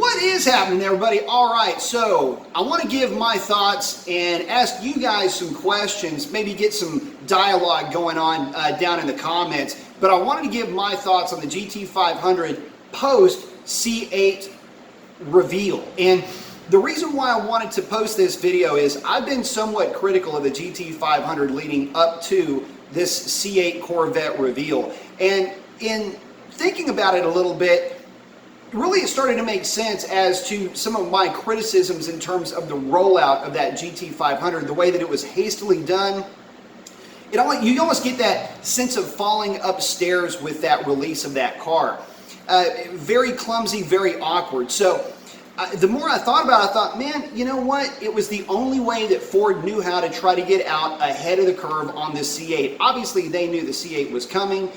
What is happening, everybody? All right, so I want to give my thoughts and ask you guys some questions, maybe get some dialogue going on down in the comments. But I wanted to give my thoughts on the GT500 post C8 reveal. And the reason why I wanted to post this video is I've been somewhat critical of the GT500 leading up to this C8 Corvette reveal. And in thinking about it a little bit, really it started to make sense as to some of my criticisms in terms of the rollout of that GT500, the way that it was hastily done. You almost get that sense of falling upstairs with that release of that car. Very clumsy, very awkward. So the more I thought about it, I thought, man, you know what? It was the only way that Ford knew how to try to get out ahead of the curve on the C8. Obviously, they knew the C8 was coming.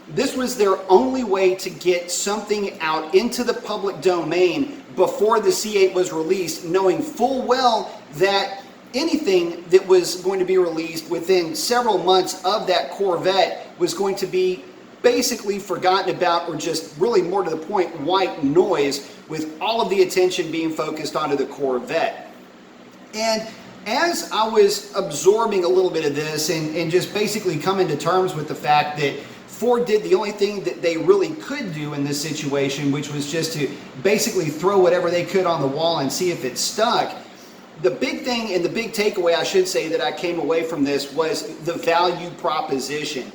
This was their only way to get something out into the public domain before the C8 was released, knowing full well that anything that was going to be released within several months of that Corvette was going to be basically forgotten about, or just really more to the point, white noise, with all of the attention being focused onto the Corvette. And as I was absorbing a little bit of this and just basically coming to terms with the fact that Ford did the only thing that they really could do in this situation, which was just to basically throw whatever they could on the wall and see if it stuck. The big thing and the big takeaway, I should say, that I came away from this was the value proposition.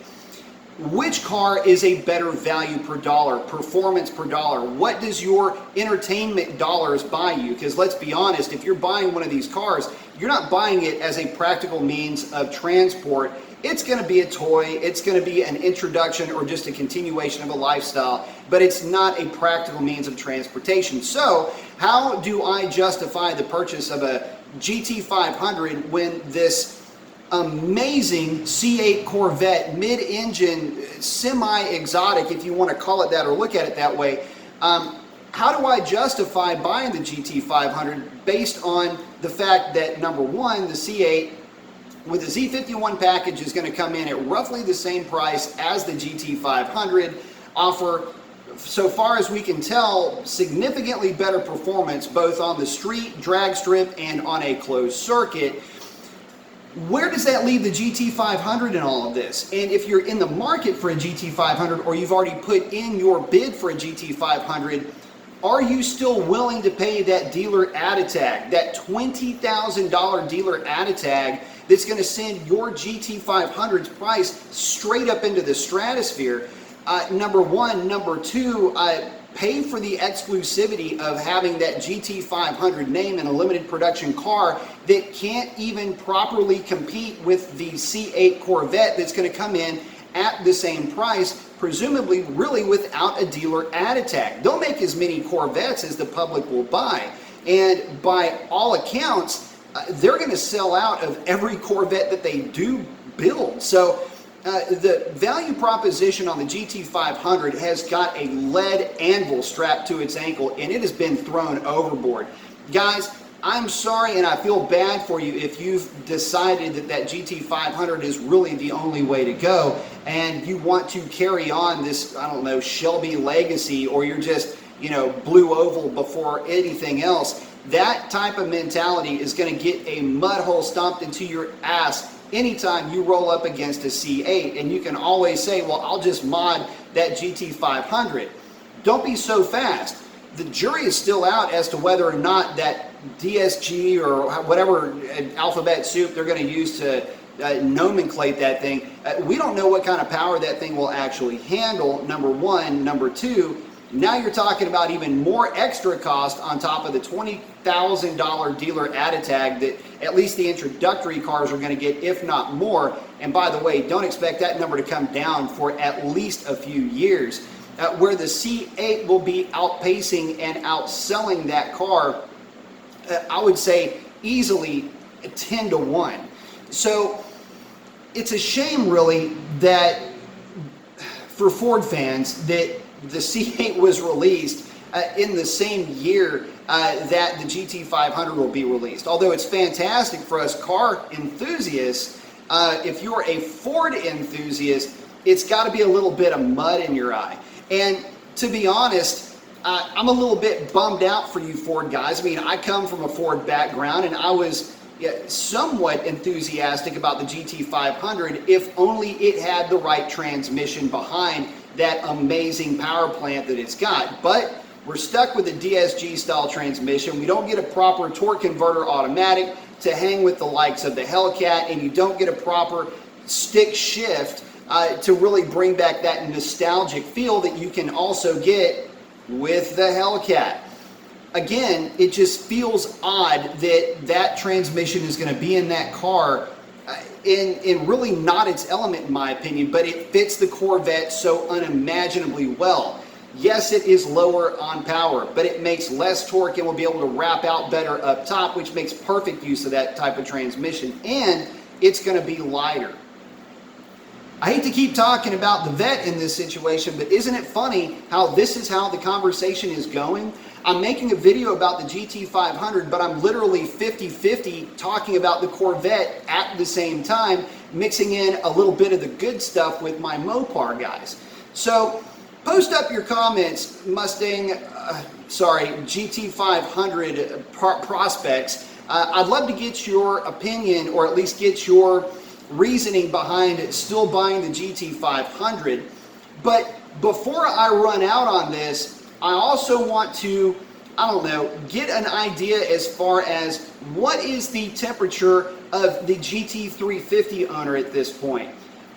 Which car is a better value per dollar, performance per dollar? What does your entertainment dollars buy you? Because let's be honest, if you're buying one of these cars, you're not buying it as a practical means of transport. It's going to be a toy, it's going to be an introduction or just a continuation of a lifestyle, but it's not a practical means of transportation. So how do I justify the purchase of a GT500 when this amazing C8 Corvette, mid-engine, semi-exotic, if you want to call it that or look at it that way, how do I justify buying the GT500 based on the fact that, number one, the C8 with the Z51 package is going to come in at roughly the same price as the GT500, offer, so far as we can tell, significantly better performance both on the street, drag strip, and on a closed circuit. Where does that leave the GT500 in all of this? And if you're in the market for a GT500, or you've already put in your bid for a GT500, are you still willing to pay that dealer added tag, that $20,000 dealer added tag that's going to send your GT500's price straight up into the stratosphere? Number one. Number two, pay for the exclusivity of having that GT500 name in a limited production car that can't even properly compete with the C8 Corvette that's going to come in at the same price, presumably really without a dealer added tag. They'll make as many Corvettes as the public will buy, and by all accounts, they're going to sell out of every Corvette that they do build. So the value proposition on the GT500 has got a lead anvil strapped to its ankle, and it has been thrown overboard. Guys, I'm sorry, and I feel bad for you if you've decided that that GT500 is really the only way to go, and you want to carry on this, I don't know, Shelby legacy, or you're just, you know, blue oval before anything else. That type of mentality is going to get a mud hole stomped into your ass anytime you roll up against a C8, and you can always say, well, I'll just mod that GT500. Don't be so fast. The jury is still out as to whether or not that DSG or whatever alphabet soup they're going to use to nomenclate that thing. We don't know what kind of power that thing will actually handle, number one. Number two, now you're talking about even more extra cost on top of the $20,000 dealer added tag that at least the introductory cars are going to get, if not more. And by the way, don't expect that number to come down for at least a few years, where the C8 will be outpacing and outselling that car, I would say easily 10 to 1. So it's a shame really that for Ford fans that the C8 was released in the same year that the GT500 will be released. Although it's fantastic for us car enthusiasts, if you're a Ford enthusiast, it's got to be a little bit of mud in your eye. And to be honest, I'm a little bit bummed out for you Ford guys. I mean, I come from a Ford background, and I was somewhat enthusiastic about the GT500 if only it had the right transmission behind that amazing power plant that it's got. But we're stuck with a DSG style transmission. We don't get a proper torque converter automatic to hang with the likes of the Hellcat, and you don't get a proper stick shift to really bring back that nostalgic feel that you can also get with the Hellcat. Again, it just feels odd that that transmission is going to be in that car in really not its element in my opinion, but it fits the Corvette so unimaginably well. Yes, it is lower on power, but it makes less torque and will be able to wrap out better up top, which makes perfect use of that type of transmission, and it's going to be lighter. I hate to keep talking about the Vette in this situation, but isn't it funny how this is how the conversation is going? I'm making a video about the GT500, but I'm literally 50-50 talking about the Corvette at the same time, mixing in a little bit of the good stuff with my Mopar guys. So post up your comments, GT500 prospects. I'd love to get your opinion, or at least get your reasoning behind still buying the GT500. But before I run out on this, I also want to, get an idea as far as what is the temperature of the GT350 owner at this point.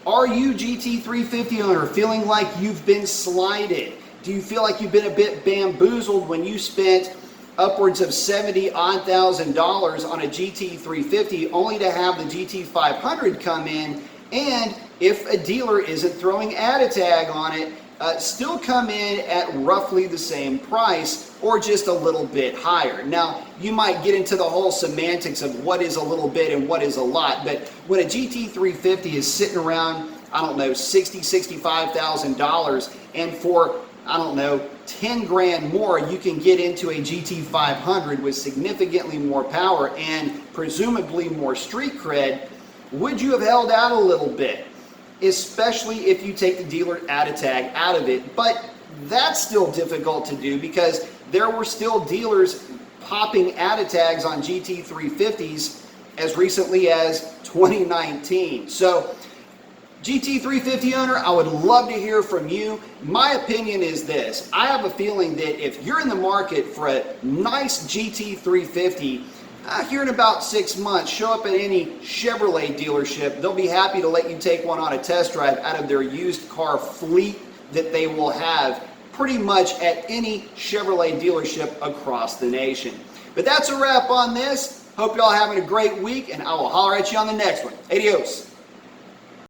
Are you GT350 owner feeling like you've been slighted? Do you feel like you've been a bit bamboozled when you spent upwards of $70,000 on a GT350 only to have the GT500 come in, and if a dealer isn't throwing add a tag on it, still come in at roughly the same price or just a little bit higher? Now, you might get into the whole semantics of what is a little bit and what is a lot, but when a GT350 is sitting around, $60,000, $65,000, and for 10 grand more, you can get into a GT500 with significantly more power and presumably more street cred. Would you have held out a little bit? Especially if you take the dealer add a tag out of it. But that's still difficult to do because there were still dealers popping add a tags on GT350s as recently as 2019. So GT350 owner, I would love to hear from you. My opinion is this: I have a feeling that if you're in the market for a nice GT350, here in about 6 months, show up at any Chevrolet dealership. They'll be happy to let you take one on a test drive out of their used car fleet that they will have pretty much at any Chevrolet dealership across the nation. But that's a wrap on this. Hope y'all having a great week, and I will holler at you on the next one. Adios.